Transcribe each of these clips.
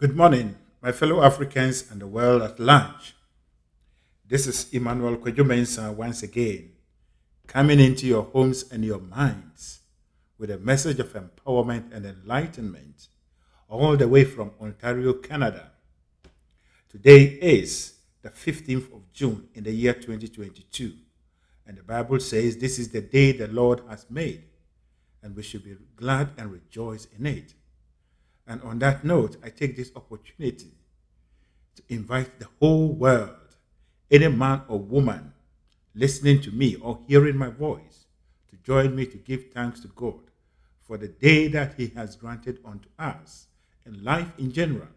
Good morning, my fellow Africans and the world at large. This is Emmanuel Mensah once again, coming into your homes and your minds with a message of empowerment and enlightenment, all the way from Ontario, Canada. Today is the 15th of June in the year 2022, and the Bible says this is the day the Lord has made, and we should be glad and rejoice in it. And on that note, I take this opportunity to invite the whole world, any man or woman listening to me or hearing my voice, to join me to give thanks to God for the day that He has granted unto us. And life in general,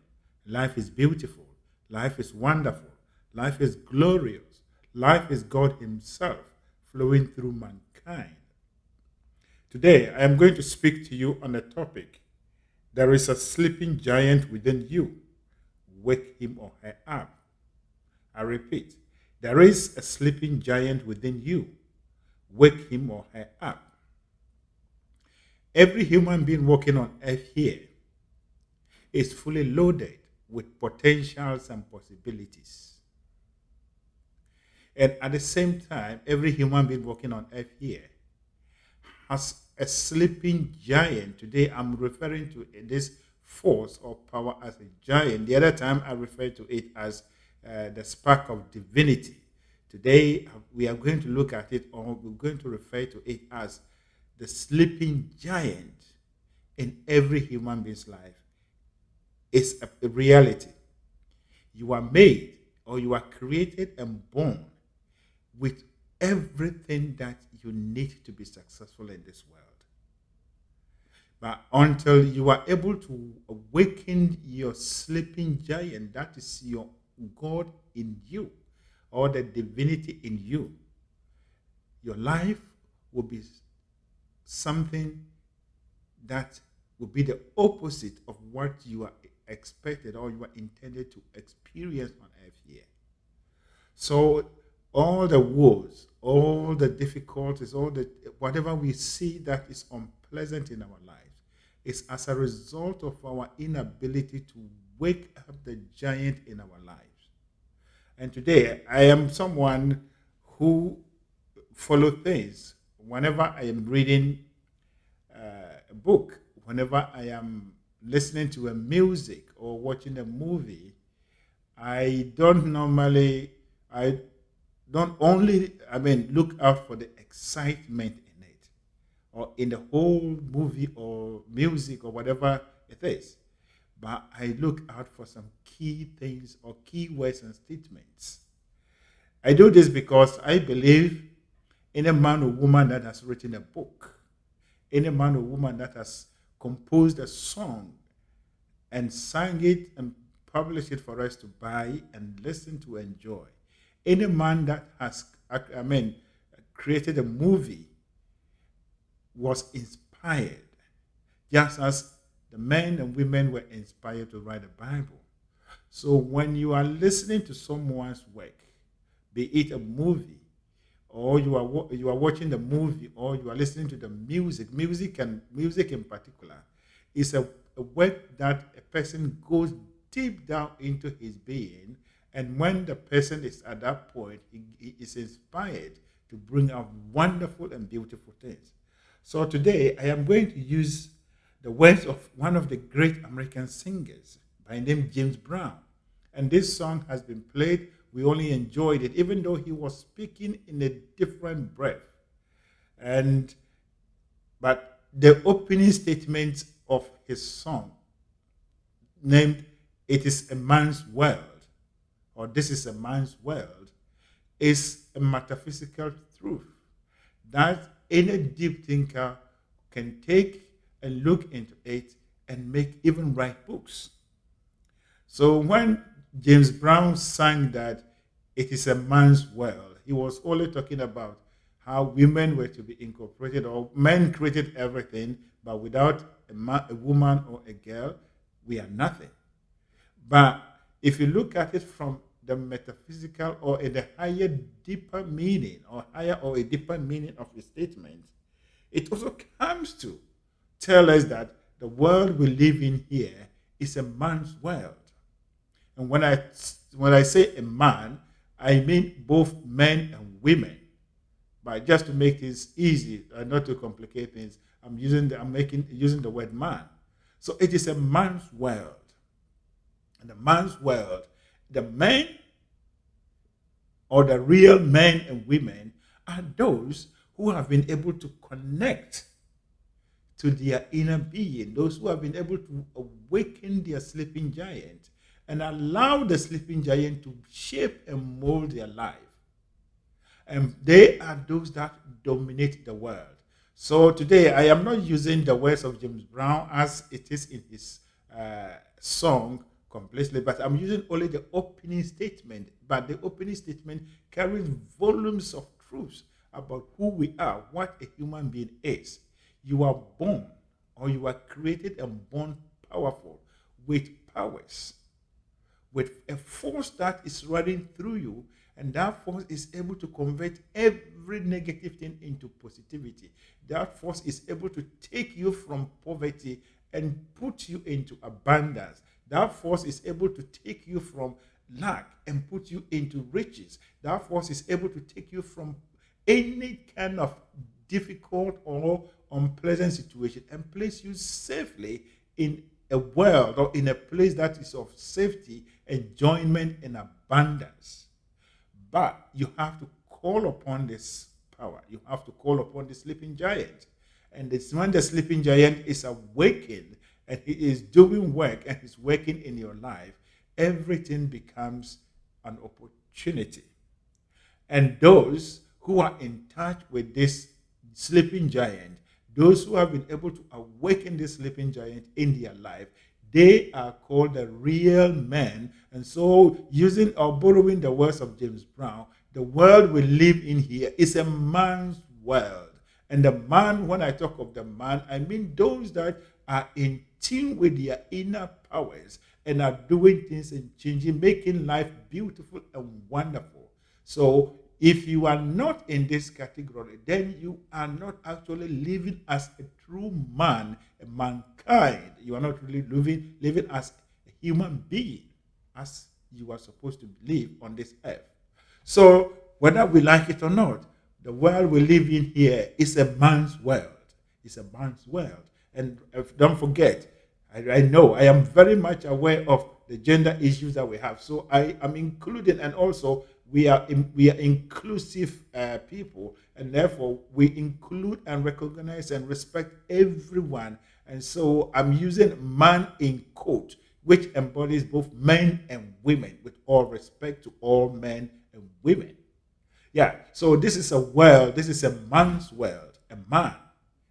life is beautiful, life is wonderful, life is glorious, life is God Himself flowing through mankind. Today, I am going to speak to you on a topic. There is a sleeping giant within you. Wake him or her up. I repeat, there is a sleeping giant within you. Wake him or her up. Every human being walking on earth here is fully loaded with potentials and possibilities. And at the same time, every human being walking on earth here has a sleeping giant. Today, I'm referring to this force or power as a giant. The other time, I referred to it as the spark of divinity. Today, we are going to look at it, or we're going to refer to it as the sleeping giant in every human being's life. It's a reality. You are made or you are created and born with everything that you need to be successful in this world. But until you are able to awaken your sleeping giant, that is your God in you or the divinity in you, your life will be something that will be the opposite of what you are expected or you are intended to experience on earth here. So all the woes, all the difficulties, all the whatever we see that is unpleasant in our lives is as a result of our inability to wake up the giant in our lives. And today I am someone who follow things. Whenever I am reading a book, whenever I am listening to a music or watching a movie, I don't only, look out for the excitement in it or in the whole movie or music or whatever it is, but I look out for some key things or key words and statements. I do this because I believe in a man or woman that has written a book, in a man or woman that has composed a song and sang it and published it for us to buy and listen to enjoy. Any man that has, created a movie was inspired, just as the men and women were inspired to write the Bible. So when you are listening to someone's work, be it a movie, or you are watching the movie, or you are listening to the music in particular, is a work that a person goes deep down into his being, and when the person is at that point, he is inspired to bring out wonderful and beautiful things. So today, I am going to use the words of one of the great American singers by name James Brown. And this song has been played. We only enjoyed it, even though he was speaking in a different breath. But the opening statement of his song, named "It Is a Man's World," or "This is a Man's World," is a metaphysical truth that any deep thinker can take and look into it and even write books. So when James Brown sang that it is a man's world, he was only talking about how women were to be incorporated, or men created everything, but without a woman or a girl, we are nothing. But if you look at it from the metaphysical or in the higher, deeper meaning, or higher or a deeper meaning of the statement, it also comes to tell us that the world we live in here is a man's world. And when I say a man, I mean both men and women. But just to make things easy and not to complicate things, using the word man. So it is a man's world. And the man's world, the men or the real men and women are those who have been able to connect to their inner being, those who have been able to awaken their sleeping giant and allow the sleeping giant to shape and mold their life. And they are those that dominate the world. So today I am not using the words of James Brown as it is in his song completely, but I'm using only the opening statement. But the opening statement carries volumes of truths about who we are, what a human being is. You are born, or you are created and born powerful with powers, with a force that is running through you, and that force is able to convert every negative thing into positivity. That force is able to take you from poverty and put you into abundance. That force is able to take you from lack and put you into riches. That force is able to take you from any kind of difficult or unpleasant situation and place you safely in a world or in a place that is of safety, enjoyment, and abundance. But you have to call upon this power. You have to call upon the sleeping giant. And it's when the sleeping giant is awakened and he is doing work and he's working in your life, everything becomes an opportunity. And those who are in touch with this sleeping giant, those who have been able to awaken this sleeping giant in their life, they are called the real men. And so, using or borrowing the words of James Brown, the world we live in here is a man's world. And the man, when I talk of the man, I mean those that are in tune with their inner powers and are doing things and changing, making life beautiful and wonderful. So, if you are not in this category, then you are not actually living as a true man, a mankind. You are not really living as a human being, as you are supposed to live on this earth. So, whether we like it or not, the world we live in here is a man's world. It's a man's world. And don't forget, I know I am very much aware of the gender issues that we have. So I am including, and also we are inclusive people, and therefore we include and recognize and respect everyone. And so I'm using man in quote, which embodies both men and women, with all respect to all men and women. Yeah, so this is a world, this is a man's world, a man.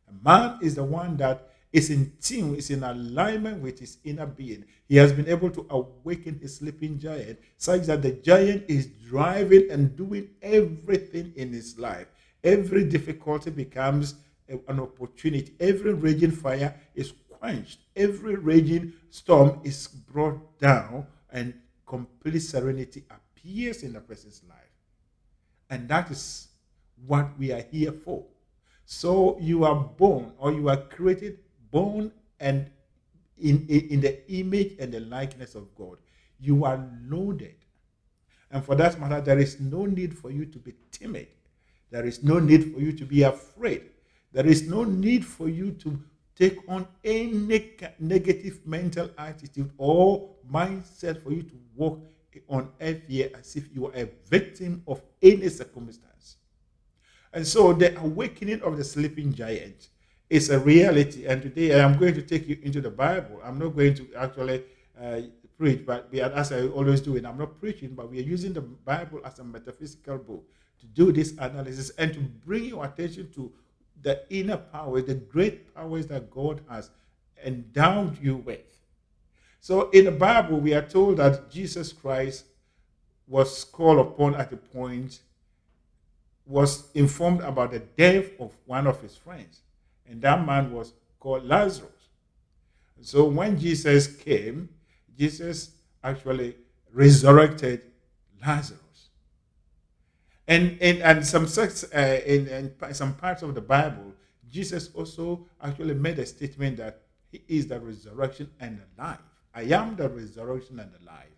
A man is the one that is in tune, is in alignment with his inner being. He has been able to awaken his sleeping giant, such that the giant is driving and doing everything in his life. Every difficulty becomes an opportunity. Every raging fire is quenched. Every raging storm is brought down, and complete serenity appears in the person's life. And that is what we are here for. So you are born, or you are created, born, and in the image and the likeness of God. You are loaded. And for that matter, there is no need for you to be timid. There is no need for you to be afraid. There is no need for you to take on any negative mental attitude or mindset for you to walk on earth here as if you are a victim of any circumstance. And so the awakening of the sleeping giant is a reality. And today I am going to take you into the Bible. I'm not going to actually preach, but as I always do, and I'm not preaching, but we are using the Bible as a metaphysical book to do this analysis and to bring your attention to the inner power, the great powers that God has endowed you with. So in the Bible, we are told that Jesus Christ was called upon at a point, was informed about the death of one of his friends. And that man was called Lazarus. So when Jesus came, Jesus actually resurrected Lazarus. And in some parts of the Bible, Jesus also actually made a statement that he is the resurrection and the life. I am the resurrection and the life.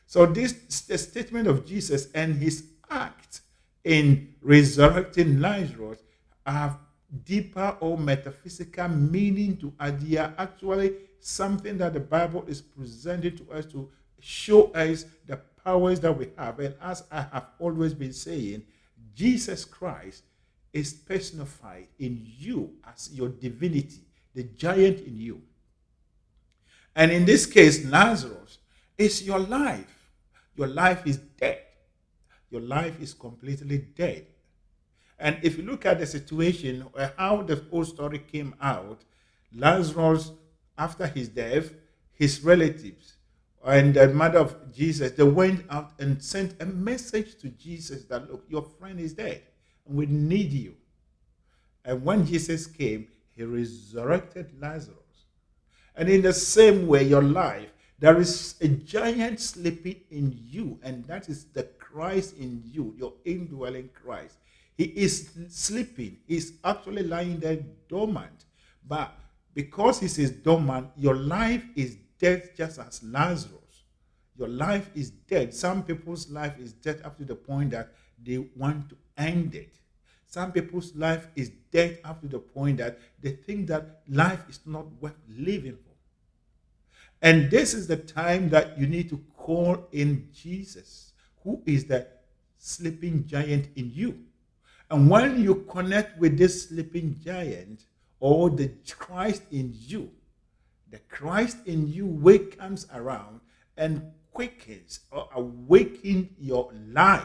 So this the statement of Jesus and his act in resurrecting Lazarus have deeper or metaphysical meaning to us. They are actually something that the Bible is presenting to us to show us the powers that we have. And as I have always been saying, Jesus Christ is personified in you as your divinity, the giant in you. And in this case, Lazarus is your life. Your life is dead. Your life is completely dead. And if you look at the situation, how the whole story came out, Lazarus, after his death, his relatives and the mother of Jesus, they went out and sent a message to Jesus that, look, your friend is dead and we need you. And when Jesus came, he resurrected Lazarus. And in the same way, your life, there is a giant sleeping in you, and that is the Christ in you, your indwelling Christ. He is sleeping. He's actually lying there dormant. But because he is dormant, your life is dead just as Lazarus. Your life is dead. Some people's life is dead up to the point that they want to end it. Some people's life is dead up to the point that they think that life is not worth living for. And this is the time that you need to call in Jesus, who is the sleeping giant in you. And when you connect with this sleeping giant or the Christ in you, the Christ in you comes around and quickens or awakens your life.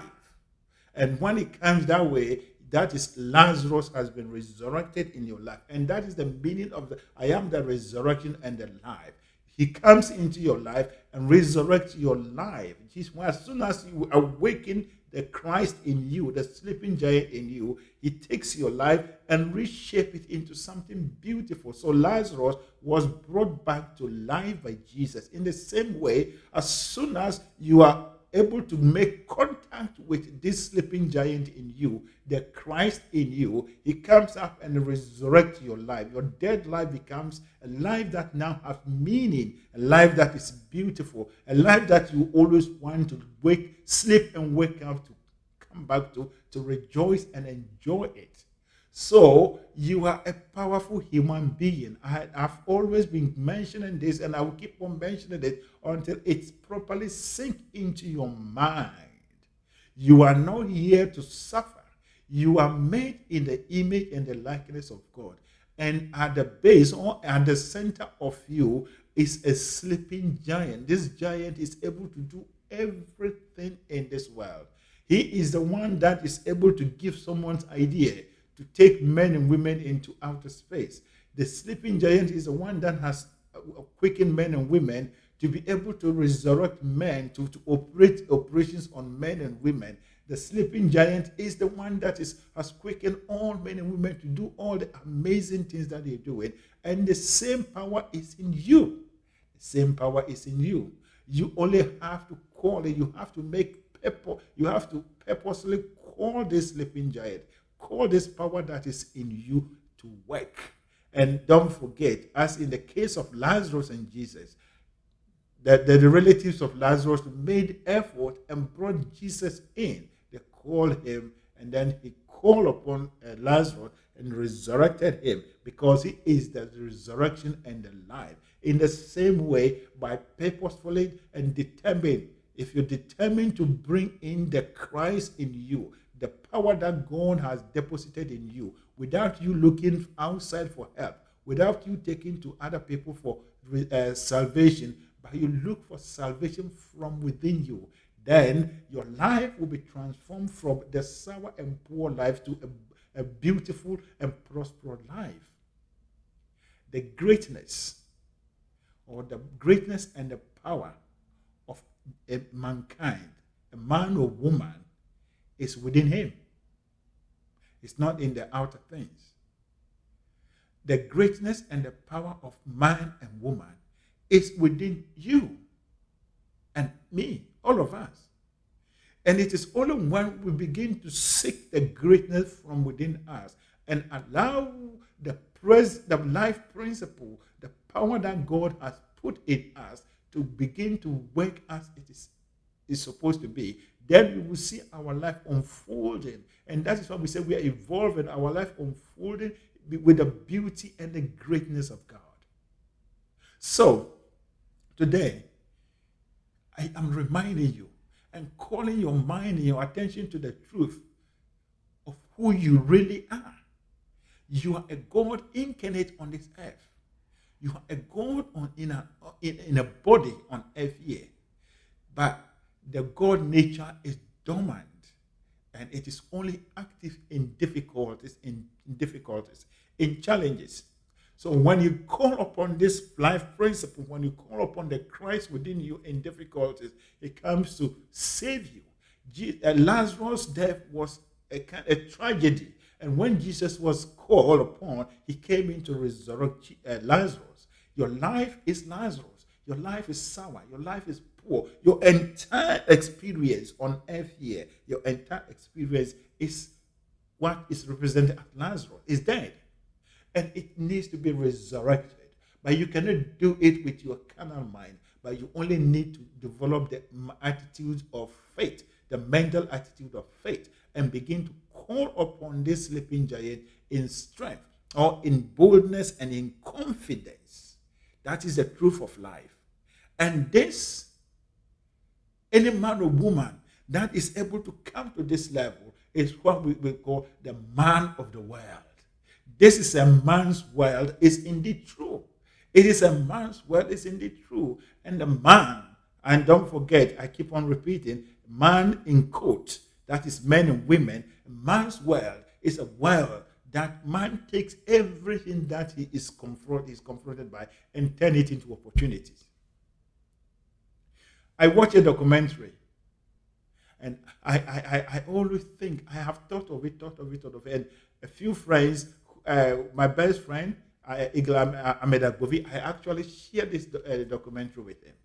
And when it comes that way, that is Lazarus has been resurrected in your life. And that is the meaning of the I am the resurrection and the life. He comes into your life and resurrects your life. As soon as you awaken the Christ in you, the sleeping giant in you, he takes your life and reshape it into something beautiful. So Lazarus was brought back to life by Jesus. In the same way, as soon as you are able to make contact with this sleeping giant in you, the Christ in you, he comes up and resurrects your life. Your dead life becomes a life that now has meaning, a life that is beautiful, a life that you always want to sleep and wake up to come back to rejoice and enjoy it. So you are a powerful human being. I've always been mentioning this, and I will keep on mentioning it until it's properly sink into your mind. You are not here to suffer. You are made in the image and the likeness of God. And at the base or at the center of you is a sleeping giant. This giant is able to do everything in this world. He is the one that is able to give someone's idea to take men and women into outer space. The sleeping giant is the one that has quickened men and women to be able to resurrect men, to operate operations on men and women. The sleeping giant is the one that has quickened all men and women to do all the amazing things that they're doing. And the same power is in you. The same power is in you. You only have to call it. You have to purposely call this sleeping giant. Call this power that is in you to work. And don't forget, as in the case of Lazarus and Jesus, that the relatives of Lazarus made effort and brought Jesus in. They called him, and then he called upon Lazarus and resurrected him, because he is the resurrection and the life. In the same way, by purposefully and determined, if you're determined to bring in the Christ in you, the power that God has deposited in you, without you looking outside for help, without you taking to other people for salvation, but you look for salvation from within you, then your life will be transformed from the sour and poor life to a beautiful and prosperous life. The greatness and the power of mankind, a man or woman, is within him. It's not in the outer things. The greatness and the power of man and woman is within you and me, all of us. And it is only when we begin to seek the greatness from within us and allow the life principle, the power that God has put in us to begin to work as is supposed to be, then we will see our life unfolding. And that is why we say we are evolving, our life unfolding with the beauty and the greatness of God. So, today, I am reminding you and calling your mind and your attention to the truth of who you really are. You are a God incarnate on this earth. You are a God in a body on earth here. But the God nature is dormant, and it is only active in difficulties, in challenges. So when you call upon this life principle, when you call upon the Christ within you in difficulties, it comes to save you. Lazarus' death was a tragedy. And when Jesus was called upon, he came in to resurrect Lazarus. Your life is Lazarus. Your life is sour. Your life is poor. Your entire experience on earth here, your entire experience is what is represented as Lazarus, is dead. And it needs to be resurrected. But you cannot do it with your carnal mind. But you only need to develop the attitude of faith, the mental attitude of faith, and begin to call upon this sleeping giant in strength or in boldness and in confidence. That is the truth of life. And this, any man or woman that is able to come to this level is what we call the man of the world. This is a man's world, is indeed true. It is a man's world, is indeed true. And the man, and don't forget, I keep on repeating, man in quotes, that is men and women, man's world is a world that man takes everything that he is confronted by and turn it into opportunities. I watch a documentary, and I always think, I have thought of it, and a few friends, my best friend, Ahmed Agbovi, I actually shared this documentary with him.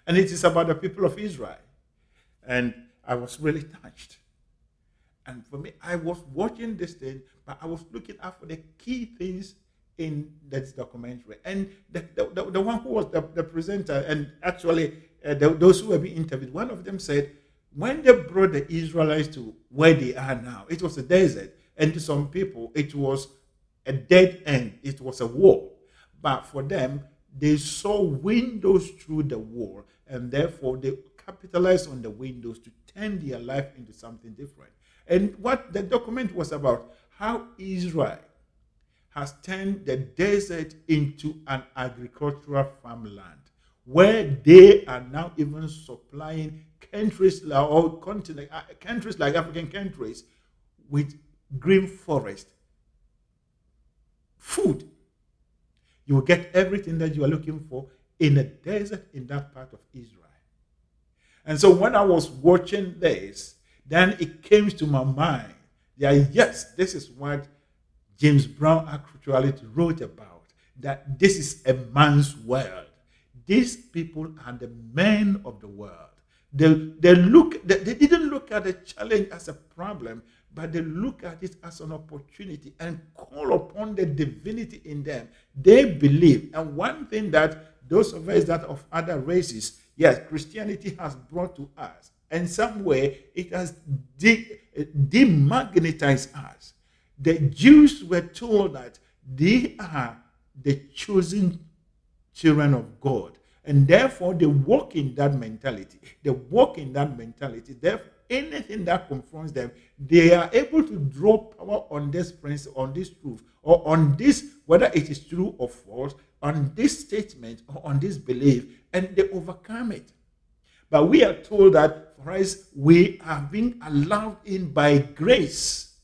And it is about the people of Israel. And I was really touched. And for me, I was watching this thing, but I was looking out for the key things in this documentary. And the one who was the presenter, and actually those who were being interviewed, one of them said, when they brought the Israelites to where they are now, it was a desert. And to some people, it was a dead end. It was a wall. But for them, they saw windows through the wall, and therefore they capitalized on the windows to turn their life into something different. And what the document was about, how Israel has turned the desert into an agricultural farmland, where they are now even supplying countries like African countries with green forest, food. You will get everything that you are looking for in a desert in that part of Israel. And so when I was watching this, then it came to my mind that yes, this is what James Brown actually wrote about, that this is a man's world. These people are the men of the world. They didn't look at the challenge as a problem, but they look at it as an opportunity and call upon the divinity in them. They believe. And one thing that those of us that of other races, yes, Christianity has brought to us, in some way, it has demagnetized us. The Jews were told that they are the chosen children of God. And therefore, they walk in that mentality. Therefore, anything that confronts them, they are able to draw power on this principle, on this truth, or on this, whether it is true or false, on this statement or on this belief, and they overcome it. But we are told that for us, we are being allowed in by grace.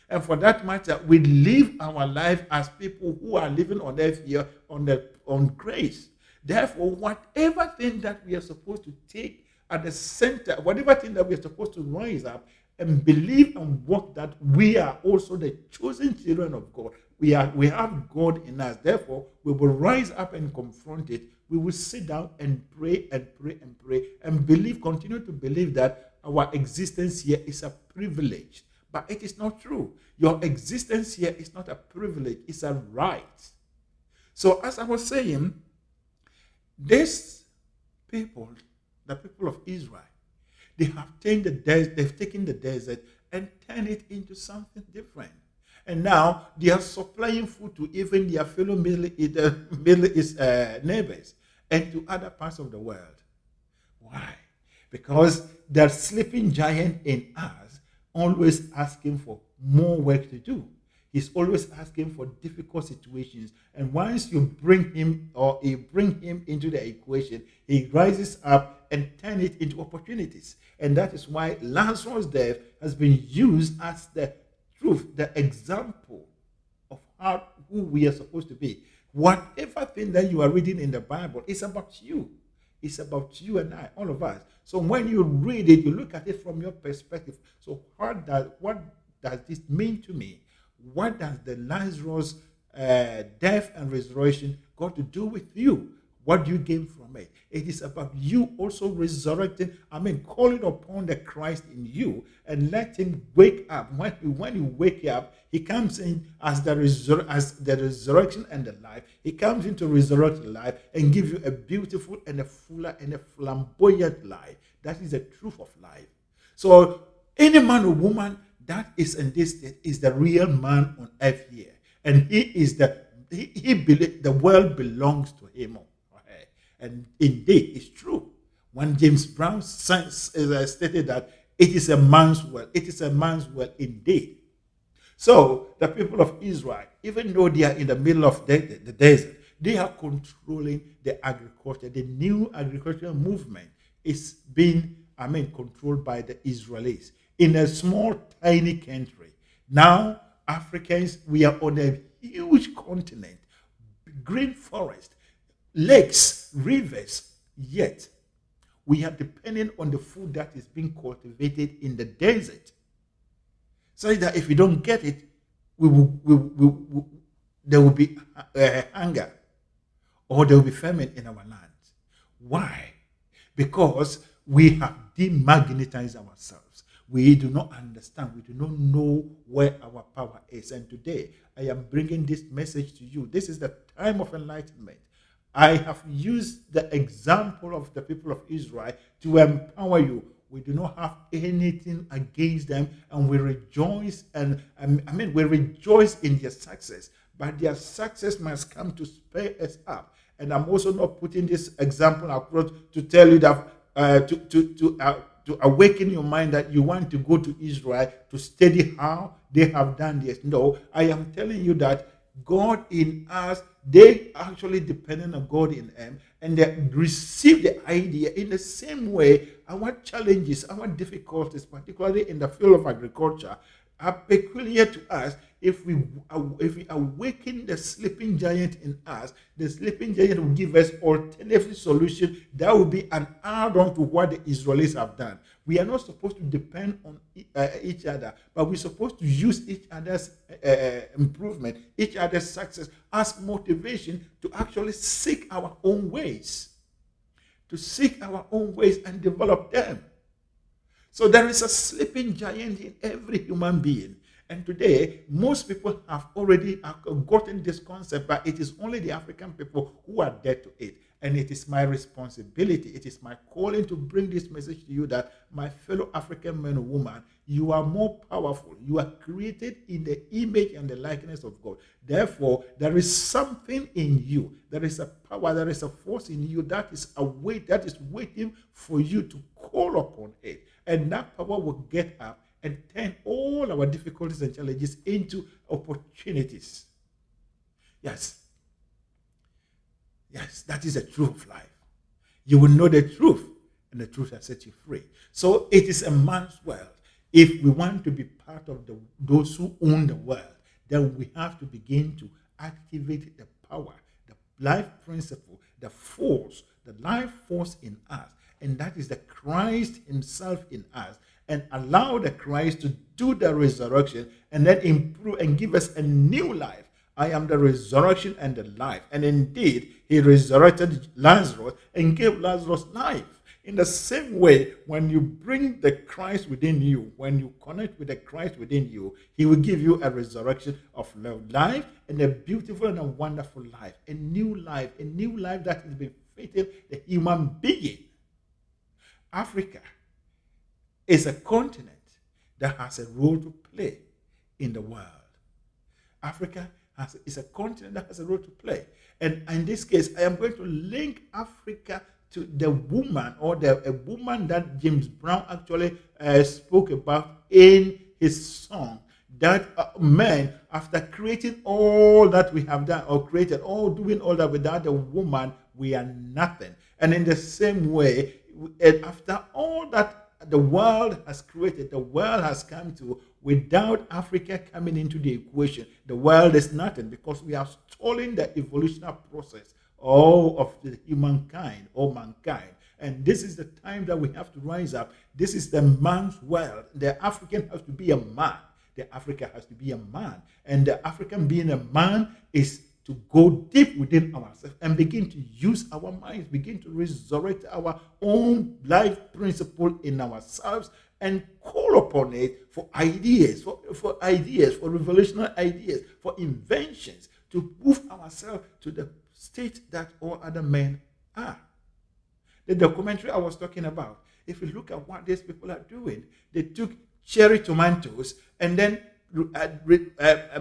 And for that matter, we live our life as people who are living on earth here on grace. Therefore, whatever thing that we are supposed to take at the center, whatever thing that we are supposed to rise up and believe and walk, that we are also the chosen children of God. We have God in us. Therefore, we will rise up and confront it. We will sit down and pray and pray and pray and believe, continue to believe that our existence here is a privilege. But it is not true. Your existence here is not a privilege, it's a right. So as I was saying, These people, the people of Israel, they've taken the desert and turned it into something different. And now they are supplying food to even their fellow Middle East neighbors and to other parts of the world. Why? Because the sleeping giant in us always asking for more work to do. He's always asking for difficult situations. And once you bring him or you bring him into the equation, he rises up and turn it into opportunities. And that is why Lazarus' death has been used as the truth, the example of who we are supposed to be. Whatever thing that you are reading in the Bible is about you. It's about you and I, all of us. So when you read it, you look at it from your perspective. So what does this mean to me? What does the Lazarus death and resurrection got to do with you? What do you gain from it? It is about you also resurrecting, calling upon the Christ in you and let him wake up. When you wake up, he comes in as the resurrection and the life. He comes in to resurrect life and give you a beautiful and a fuller and a flamboyant life. That is the truth of life. So any man or woman that is in this state is the real man on earth here. And the world belongs to him. And indeed, it's true. When James Brown stated that it is a man's world, it is a man's world indeed. So the people of Israel, even though they are in the middle of the desert, they are controlling the agriculture. The new agricultural movement is being, controlled by the Israelis in a small, tiny country. Now, Africans, we are on a huge continent, green forest, lakes, rivers, yet we are depending on the food that is being cultivated in the desert. So that if we don't get it, there will be hunger or there will be famine in our land. Why? Because we have demagnetized ourselves. We do not understand. We do not know where our power is. And today, I am bringing this message to you. This is the time of enlightenment. I have used the example of the people of Israel to empower you. We do not have anything against them, and we rejoice we rejoice in their success. But their success must come to spur us up. And I'm also not putting this example across to tell you that to awaken your mind that you want to go to Israel to study how they have done this. No, I am telling you that God in us, they actually dependent on God in them, and they receive the idea in the same way. Our challenges, our difficulties, particularly in the field of agriculture, are peculiar to us. If we awaken the sleeping giant in us, the sleeping giant will give us alternative solution that will be an add-on to what the Israelis have done. We are not supposed to depend on each other, but we're supposed to use each other's improvement, each other's success as motivation to actually seek our own ways, and develop them. So there is a sleeping giant in every human being. And today, most people have already gotten this concept, but it is only the African people who are dead to it. And it is my responsibility, it is my calling to bring this message to you that, my fellow African men and women, you are more powerful. You are created in the image and the likeness of God. Therefore, there is something in you. There is a power, there is a force in you that is waiting for you to call upon it. And that power will get up and turn all our difficulties and challenges into opportunities. Yes, that is the truth of life. You will know the truth, and the truth will set you free. So it is a man's world. If we want to be part of those who own the world, then we have to begin to activate the power, the life principle, the force, the life force in us. And that is the Christ himself in us, and allow the Christ to do the resurrection and then improve and give us a new life. I am the resurrection and the life. And indeed, he resurrected Lazarus and gave Lazarus life. In the same way, when you bring the Christ within you, when you connect with the Christ within you, he will give you a resurrection of life and a beautiful and a wonderful life, a new life that has been cultivating the human being. Africa is a continent that has a role to play in the world. Africa is a continent that has a role to play. And in this case, I am going to link Africa to the woman, or a woman that James Brown actually spoke about in his song. That man, after creating all that we have done, or created all, doing all that, without a woman, we are nothing. And in the same way, and after all that the world has created, the world has come to, without Africa coming into the equation, the world is nothing, because we have stolen the evolutionary process all of the humankind or mankind. And this is the time that we have to rise up. This is the man's world. The African has to be a man. The Africa has to be a man. And the African being a man is to go deep within ourselves and begin to use our minds, begin to resurrect our own life principle in ourselves, and call upon it for ideas, for ideas, for revolutionary ideas, for inventions, to move ourselves to the state that all other men are. The documentary I was talking about, if you look at what these people are doing, they took cherry tomatoes and then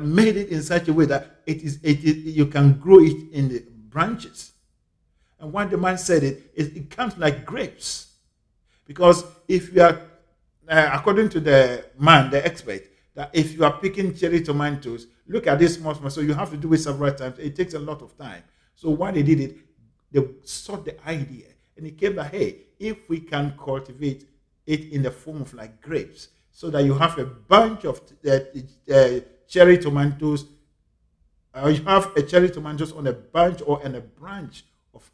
made it in such a way that you can grow it in the branches. And what the man said, it comes like grapes. Because if you are, according to the man, the expert, that if you are picking cherry tomatoes, look at this small, so you have to do it several times. It takes a lot of time. So what they did, they sought the idea, and it came that, hey, if we can cultivate it in the form of like grapes, so that you have a bunch of cherry tomatoes, or you have a cherry tomatoes on a bunch or on a branch of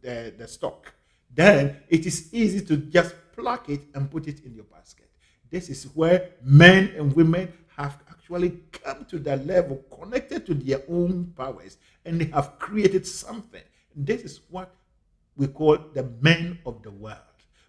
the stalk, then it is easy to just pluck it and put it in your basket. This is where men and women have actually come to that level, connected to their own powers, and they have created something. This is what we call the men of the world.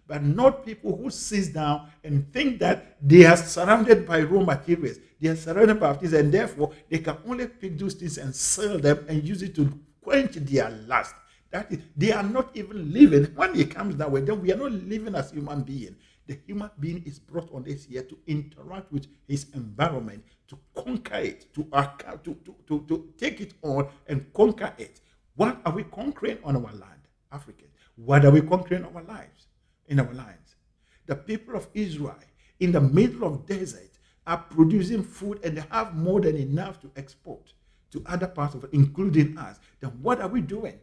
But not people who sit down and think that they are surrounded by raw materials. They are surrounded by things, and therefore they can only pick those things and sell them and use it to quench their lust. That is, they are not even living. When it comes that way, then we are not living as human beings. The human being is brought on this here to interact with his environment, to conquer it, to take it on and conquer it. What are we conquering on our land, Africans? What are we conquering our lives? In our lives, the people of Israel in the middle of desert are producing food, and they have more than enough to export to other parts of it, including us. Then what are we doing?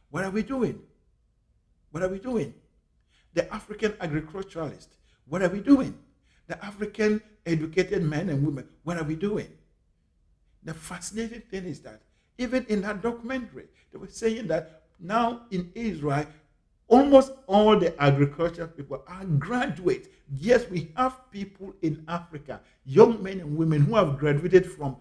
What are we doing? What are we doing? The African agriculturalist, what are we doing? The African educated men and women, what are we doing? The fascinating thing is that even in that documentary, they were saying that now in Israel, almost all the agricultural people are graduates. Yes, we have people in Africa, young men and women who have graduated from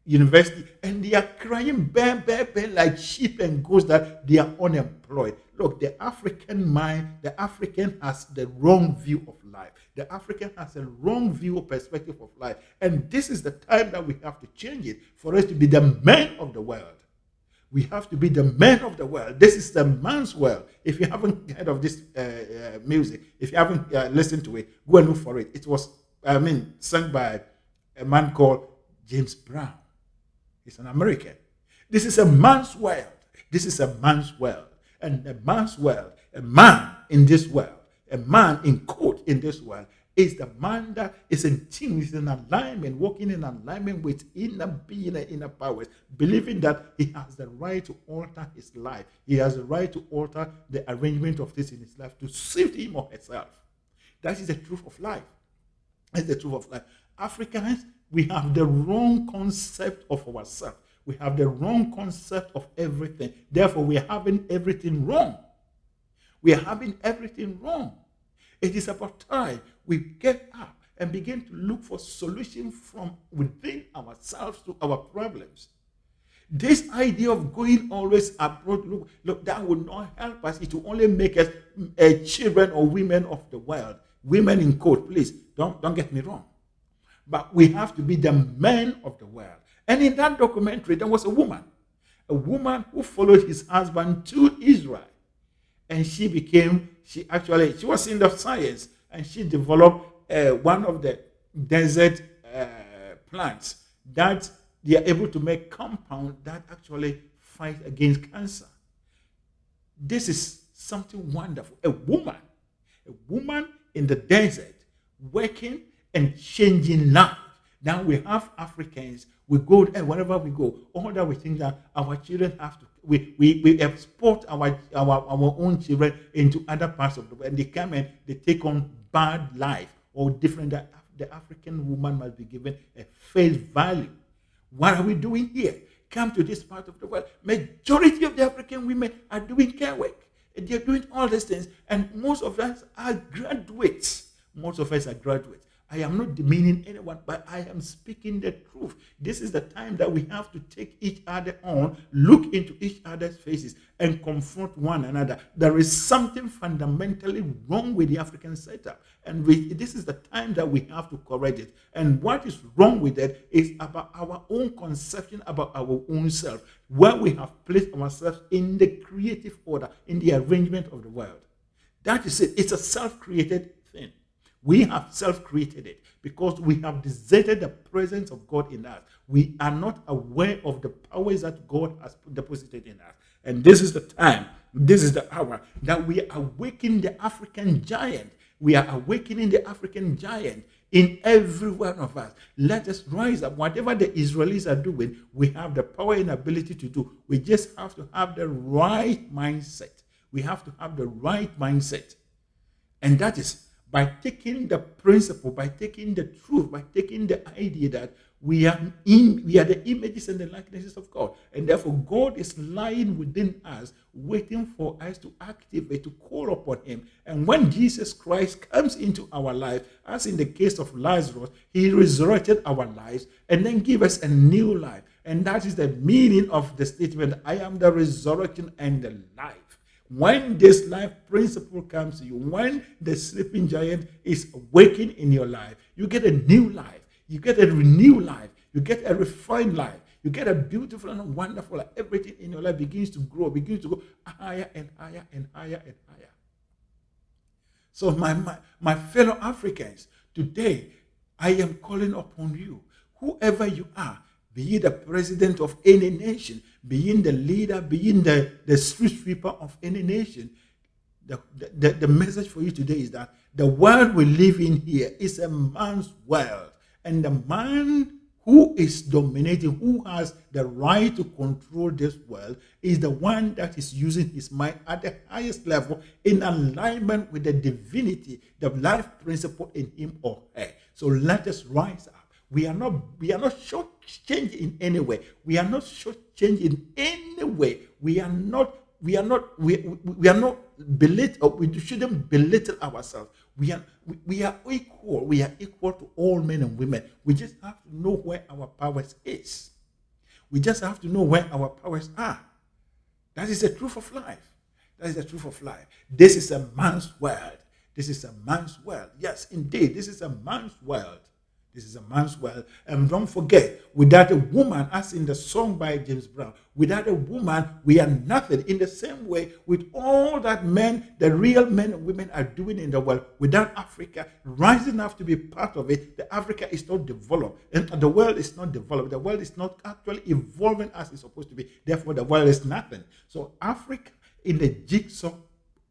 university, and they are crying bear like sheep and goats that they are unemployed. Look, the African mind, the African has the wrong view of life. The African has a wrong view or perspective of life. And this is the time that we have to change it for us to be the men of the world. We have to be the men of the world. This is the man's world. If you haven't heard of this music, if you haven't listened to it, go and look for it. It was, sung by a man called James Brown. He's an American. This is a man's world. This is a man's world. And a man's world, a man in this world, a man in quote in this world, is the man that is in tune, is in alignment, walking in alignment with inner being and inner powers, believing that he has the right to alter his life. He has the right to alter the arrangement of this in his life to suit him or herself. That is the truth of life. That's the truth of life. Africans, we have the wrong concept of ourselves. We have the wrong concept of everything. Therefore, we are having everything wrong. We are having everything wrong. It is about time we get up and begin to look for solutions from within ourselves to our problems. This idea of going always abroad, look, that will not help us. It will only make us children or women of the world. Women in quote, please, don't get me wrong. But we have to be the men of the world. And in that documentary, there was a woman who followed his husband to Israel. And she was in the science, and she developed one of the desert plants that they are able to make compound that actually fight against cancer. This is something wonderful. A woman in the desert working and changing life. Now we have Africans, we go there wherever we go. All that we think that our children have to, we export our own children into other parts of the world. And they come and they take on bad life or different. The African woman must be given a face value. What are we doing here? Come to this part of the world. Majority of the African women are doing care work. They're doing all these things. And most of us are graduates. Most of us are graduates. I am not demeaning anyone, but I am speaking the truth. This is the time that we have to take each other on, look into each other's faces, and confront one another. There is something fundamentally wrong with the African setup, and this is the time that we have to correct it. And what is wrong with it is about our own conception about our own self, where we have placed ourselves in the creative order, in the arrangement of the world. That is it. It's a self-created thing. We have self-created it because we have deserted the presence of God in us. We are not aware of the powers that God has deposited in us. And this is the time, this is the hour that we awaken the African giant. We are awakening the African giant in every one of us. Let us rise up. Whatever the Israelis are doing, we have the power and ability to do. We just have to have the right mindset. We have to have the right mindset. And that is by taking the principle, by taking the truth, by taking the idea that we are the images and the likenesses of God. And therefore, God is lying within us, waiting for us to activate, to call upon him. And when Jesus Christ comes into our life, as in the case of Lazarus, he resurrected our lives and then gave us a new life. And that is the meaning of the statement, I am the resurrection and the life. When this life principle comes to you, when the sleeping giant is awakened in your life, you get a new life. You get a renewed life. You get a refined life. You get a beautiful and wonderful life. Everything in your life begins to grow, begins to go higher and higher and higher and higher. So my fellow Africans, today I am calling upon you, whoever you are, be ye the president of any nation, be ye the leader, be ye the street sweeper of any nation. The message for you today is that the world we live in here is a man's world. And the man who is dominating, who has the right to control this world, is the one that is using his mind at the highest level in alignment with the divinity, the life principle in him or her. So let us rise up. We are not shortchanged in any way. We are not shortchanged in any way. We are not belittled. We shouldn't belittle ourselves. We are equal. We are equal to all men and women. We just have to know where our powers is. We just have to know where our powers are. That is the truth of life. That is the truth of life. This is a man's world. This is a man's world. Yes, indeed, this is a man's world. This is a man's world. And don't forget, without a woman, as in the song by James Brown, without a woman, we are nothing. In the same way, with all that men, the real men and women are doing in the world, without Africa rising up to be part of it, the Africa is not developed. And the world is not developed. The world is not actually evolving as it's supposed to be. Therefore, the world is nothing. So Africa, in the jigsaw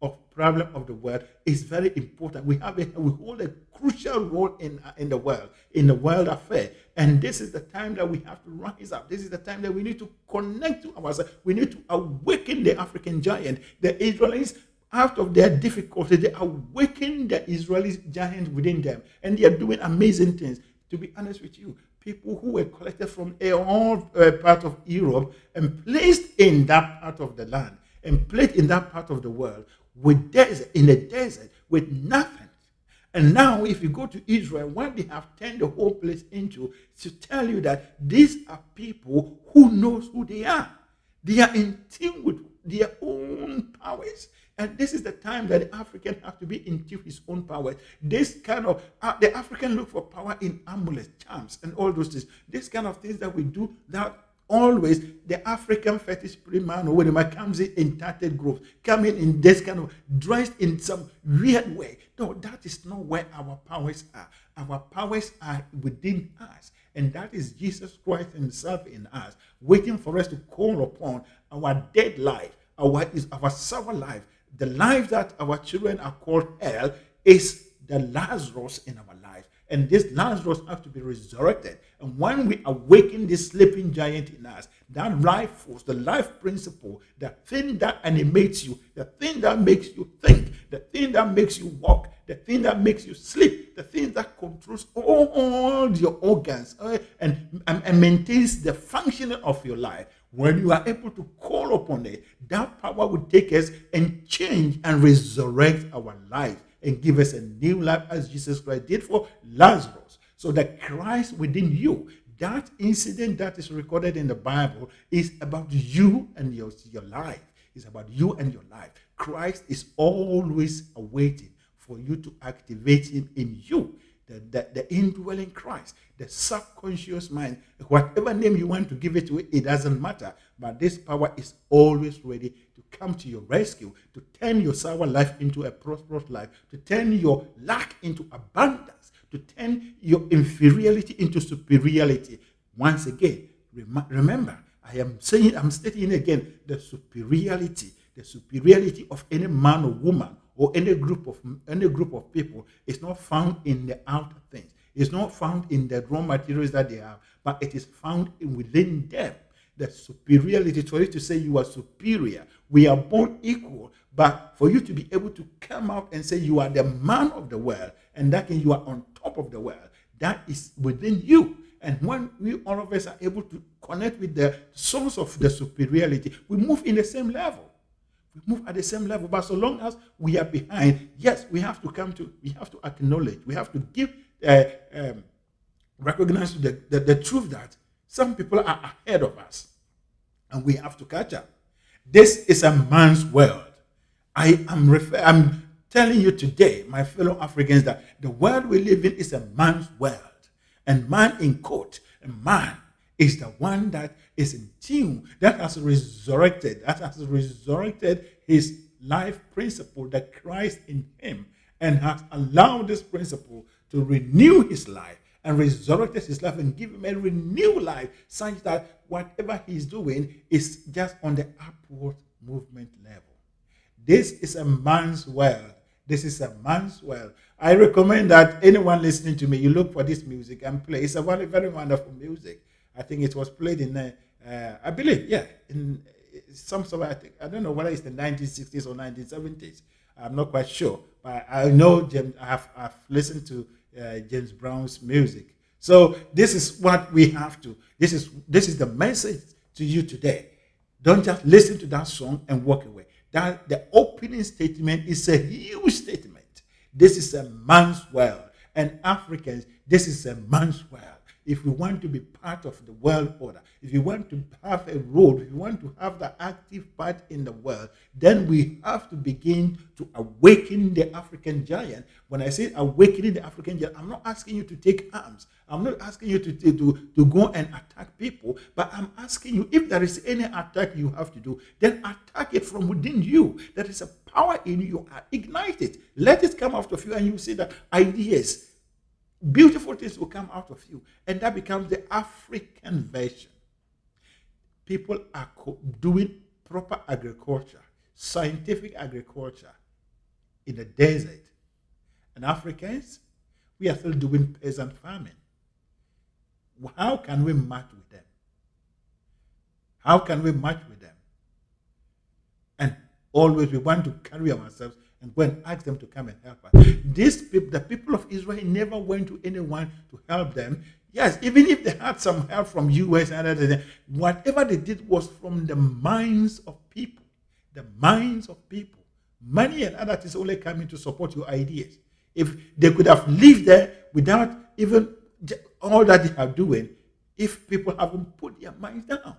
of problem of the world, is very important. We hold a crucial role in the world affair. And this is the time that we have to rise up. This is the time that we need to connect to ourselves. We need to awaken the African giant. The Israelis, out of their difficulty, they awaken the Israeli giant within them. And they are doing amazing things. To be honest with you, people who were collected from all part of Europe and placed in that part of the land and placed in that part of the world in the desert with nothing. And now if you go to Israel, what they have turned the whole place into to tell you that these are people who knows who they are. They are in tune with their own powers. And this is the time that the African have to be in tune with his own powers. This kind of, the African look for power in amulets, charms, and all those things. This kind of things that we do that always, the African fetish man or whatever comes in tattered groups, coming in this kind of dressed in some weird way. No, that is not where our powers are. Our powers are within us. And that is Jesus Christ himself in us, waiting for us to call upon our dead life, our sour life. The life that our children are called hell is the Lazarus in our life. And this Lazarus has to be resurrected. And when we awaken this sleeping giant in us, that life force, the life principle, the thing that animates you, the thing that makes you think, the thing that makes you walk, the thing that makes you sleep, the thing that controls all your organs and maintains the functioning of your life. When you are able to call upon it, that power will take us and change and resurrect our life and give us a new life as Jesus Christ did for Lazarus. So the Christ within you, that incident that is recorded in the Bible is about you and your life. It's about you and your life. Christ is always awaiting for you to activate him in you. The indwelling Christ, the subconscious mind, whatever name you want to give it to it, it doesn't matter. But this power is always ready to come to your rescue, to turn your sour life into a prosperous life, to turn your lack into abundance, to turn your inferiority into superiority. Once again, remember, I'm stating again, the superiority of any man or woman or any group of people is not found in the outer things. It's not found in the raw materials that they have, but it is found within them. The superiority, for you to say you are superior, we are born equal, but for you to be able to come out and say you are the man of the world, and that means you are on top of the world, that is within you. And when we all of us are able to connect with the source of the superiority, we move in the same level. We move at the same level, but so long as we are behind, yes, we have to acknowledge, we have to give, recognize the truth that some people are ahead of us, and we have to catch up. This is a man's world. I'm telling you today, my fellow Africans, that the world we live in is a man's world, and man in quote, man is the one that is in tune, that has resurrected his life principle, the Christ in him, and has allowed this principle to renew his life and resurrected his life and give him a renewed life, such that whatever he's doing is just on the upward movement level. This is a man's world. This is a man's world. I recommend that anyone listening to me, you look for this music and play. It's a very, very wonderful music. I think it was played in, I believe, in some sort of, I don't know whether it's the 1960s or 1970s. I'm not quite sure, but I know I've listened to James Brown's music. So this is what we have to. This is the message to you today. Don't just listen to that song and walk away. That the opening statement is a huge statement. This is a man's world, and Africans, this is a man's world. If we want to be part of the world order, if you want to have a role, if you want to have the active part in the world, then we have to begin to awaken the African giant. When I say awakening the African giant, I'm not asking you to take arms. I'm not asking you to go and attack people, but I'm asking you, if there is any attack you have to do, then attack it from within you. There is a power in you. Ignite it. Let it come out of you, and you see that ideas, beautiful things will come out of you, and that becomes the African version. People are doing proper agriculture, scientific agriculture in the desert, and Africans, we are still doing peasant farming. How can we match with them? How can we match with them? And always we want to carry ourselves and go and ask them to come and help us. The people of Israel never went to anyone to help them. Yes, even if they had some help from US and others, whatever they did was from the minds of people. The minds of people. Money and other things only coming to support your ideas. If they could have lived there without even all that they are doing, if people haven't put their minds down.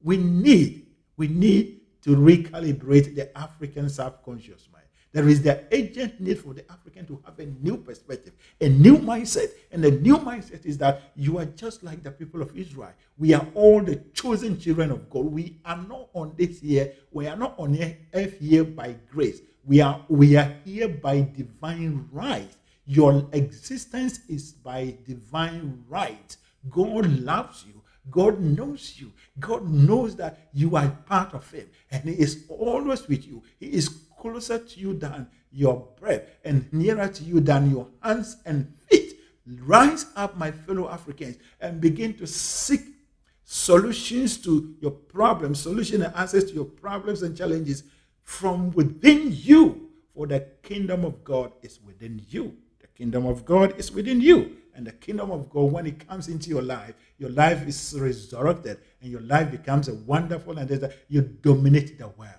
We need to recalibrate the African subconscious mind. There is the urgent need for the African to have a new perspective, a new mindset. And the new mindset is that you are just like the people of Israel. We are all the chosen children of God. We are not on this here. We are not on earth here by grace. We are here by divine right. Your existence is by divine right. God loves you. God knows you. God knows that you are part of him. And he is always with you. He is closer to you than your breath and nearer to you than your hands and feet. Rise up, my fellow Africans, and begin to seek solutions to your problems, solution and answers to your problems and challenges from within you. For the kingdom of God is within you. The kingdom of God is within you. And the kingdom of God, when it comes into your life is resurrected, and your life becomes a wonderful, and you dominate the world.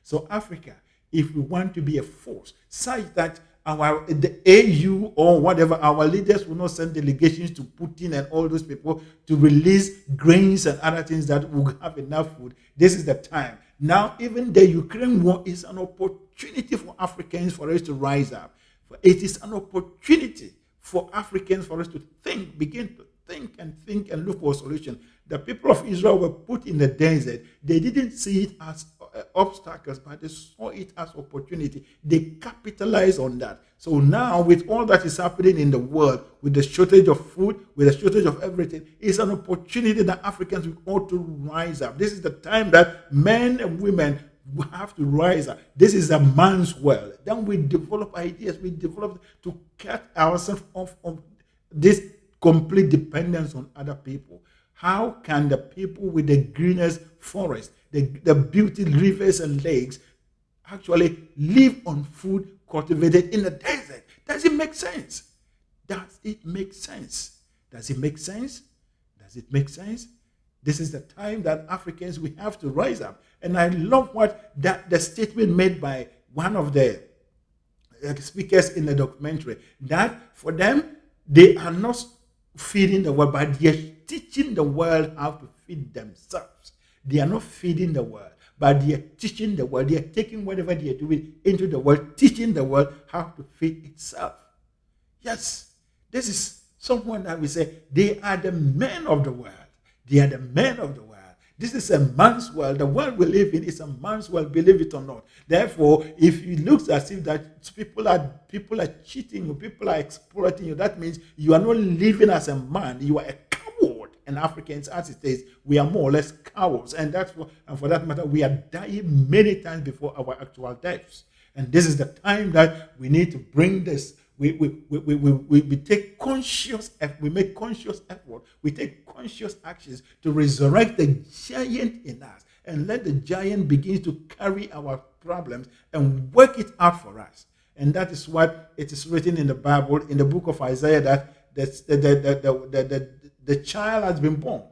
So Africa, if we want to be a force, such that the AU or whatever, our leaders will not send delegations to Putin and all those people to release grains and other things that will have enough food. This is the time. Now, even the Ukraine war is an opportunity for Africans for us to rise up. It is an opportunity for Africans for us to begin to think and look for a solution. The people of Israel were put in the desert. They didn't see it as obstacles, but they saw it as opportunity. They capitalized on that. So now, with all that is happening in the world, with the shortage of food, with the shortage of everything, it's an opportunity that Africans ought to rise up. This is the time that men and women have to rise up. This is a man's world. Then we develop ideas. We develop to cut ourselves off of this complete dependence on other people. How can the people with the greenest forest, the beautiful rivers and lakes, actually live on food cultivated in the desert? Does it make sense? Does it make sense? Does it make sense? Does it make sense? This is the time that Africans, we have to rise up. And I love what the statement made by one of the speakers in the documentary, that for them, they are not feeding the world, but they are teaching the world how to feed themselves. They are not feeding the world, but they are teaching the world. They are taking whatever they are doing into the world, teaching the world how to feed itself. Yes, this is someone that we say, they are the men of the world. They are the men of the world. This is a man's world. The world we live in is a man's world, believe it or not. Therefore, if it looks as if that people are cheating you, people are exploiting you, that means you are not living as a man. You are a coward. And Africans, as it is, we are more or less cowards. And for that matter, we are dying many times before our actual deaths. And this is the time that we need to bring this. We take conscious effort, we make conscious effort, we take conscious actions to resurrect the giant in us and let the giant begin to carry our problems and work it out for us. And that is what it is written in the Bible, in the book of Isaiah, that the child has been born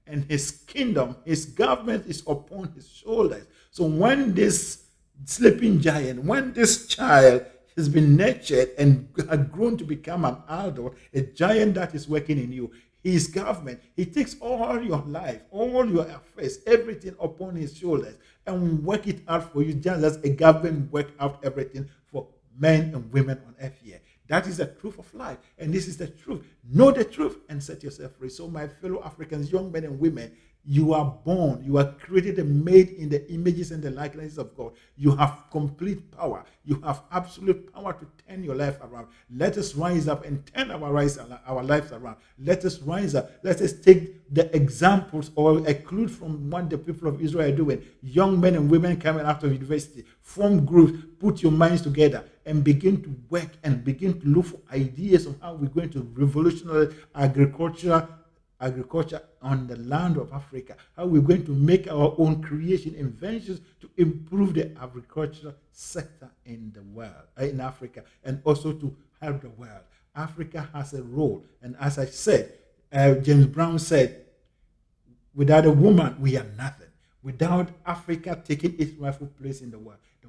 and his kingdom, his government is upon his shoulders. So when this sleeping giant, when this child has been nurtured and had grown to become an adult, a giant that is working in you, his government, he takes all your life, all your affairs, everything upon his shoulders and work it out for you, just as a government work out everything for men and women on earth here. That is the truth of life, and this is the truth. Know the truth and set yourself free. So my fellow Africans, young men and women, you are born, you are created and made in the images and the likenesses of God. You have complete power. You have absolute power to turn your life around. Let us rise up and turn our lives around. Let us rise up. Let us take the examples or exclude from what the people of Israel are doing. Young men and women coming out of university, form groups, put your minds together and begin to work and begin to look for ideas of how we're going to revolutionize agriculture on the land of Africa, how we're going to make our own creation inventions to improve the agricultural sector in the world, in Africa, and also to help the world. Africa has a role, and as I said, James Brown said, without a woman, we are nothing. Without Africa taking its rightful place in the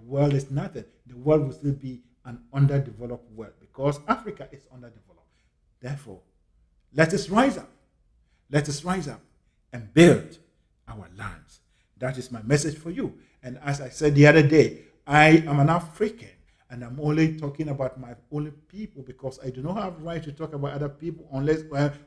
world is nothing. The world will still be an underdeveloped world because Africa is underdeveloped. Therefore, let us rise up. Let us rise up and build our lands. That is my message for you. And as I said the other day, I am an African. And I'm only talking about my only people because I do not have right to talk about other people unless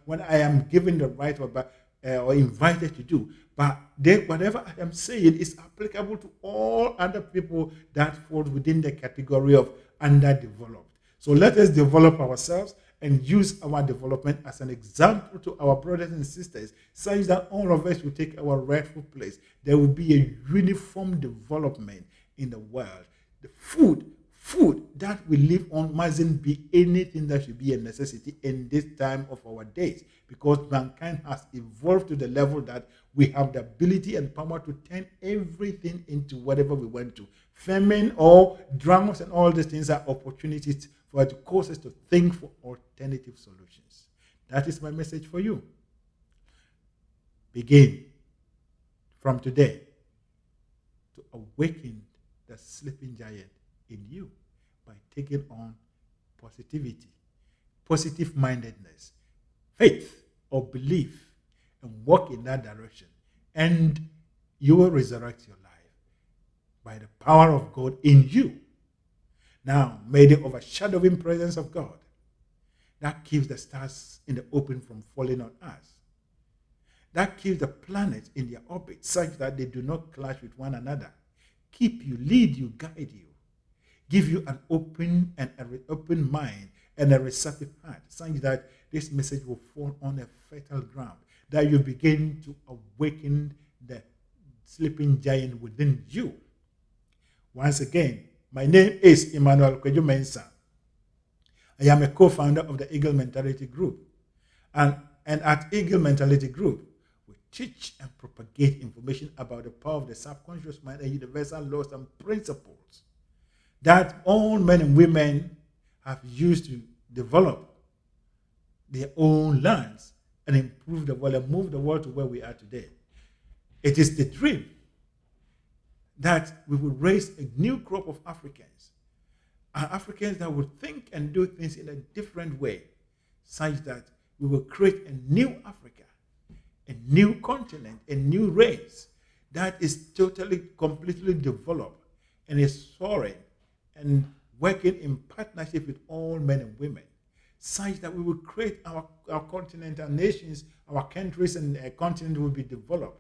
when I am given the right or invited to do. But whatever I am saying is applicable to all other people that fall within the category of underdeveloped. So let us develop ourselves and use our development as an example to our brothers and sisters, such that all of us will take our rightful place. There will be a uniform development in the world. The food that we live on mustn't be anything that should be a necessity in this time of our days, because mankind has evolved to the level that we have the ability and power to turn everything into whatever we want to. Famine or droughts and all these things are opportunities for it to cause us to think for alternative solutions. That is my message for you. Begin from today to awaken the sleeping giant in you by taking on positivity, positive mindedness, faith or belief, and walk in that direction. And you will resurrect your life by the power of God in you. Now, may the overshadowing presence of God that keeps the stars in the open from falling on us, that keeps the planets in their orbit such that they do not clash with one another, keep you, lead you, guide you, give you an open mind and a receptive heart, such that this message will fall on a fertile ground, that you begin to awaken the sleeping giant within you. Once again, my name is Emmanuel Mensah. I am a co-founder of the Eagle Mentality Group. And at Eagle Mentality Group, we teach and propagate information about the power of the subconscious mind and universal laws and principles that all men and women have used to develop their own lands and improve the world and move the world to where we are today. It is the dream that we will raise a new crop of Africans, Africans that will think and do things in a different way, such that we will create a new Africa, a new continent, a new race that is totally, completely developed and is soaring and working in partnership with all men and women, such that we will create our continent, our nations, our countries, and a continent will be developed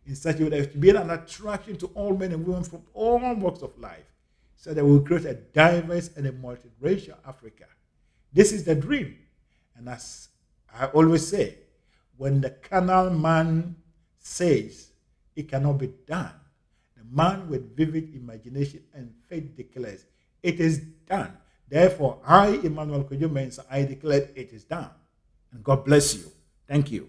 in such a way that to be an attraction to all men and women from all walks of life, so that we will create a diverse and a multiracial Africa. This is the dream. And as I always say, when the carnal man says it cannot be done, the man with vivid imagination and faith declares, it is done. Therefore, I, Emmanuel Mensah, I declare it is done. And God bless you. Thank you.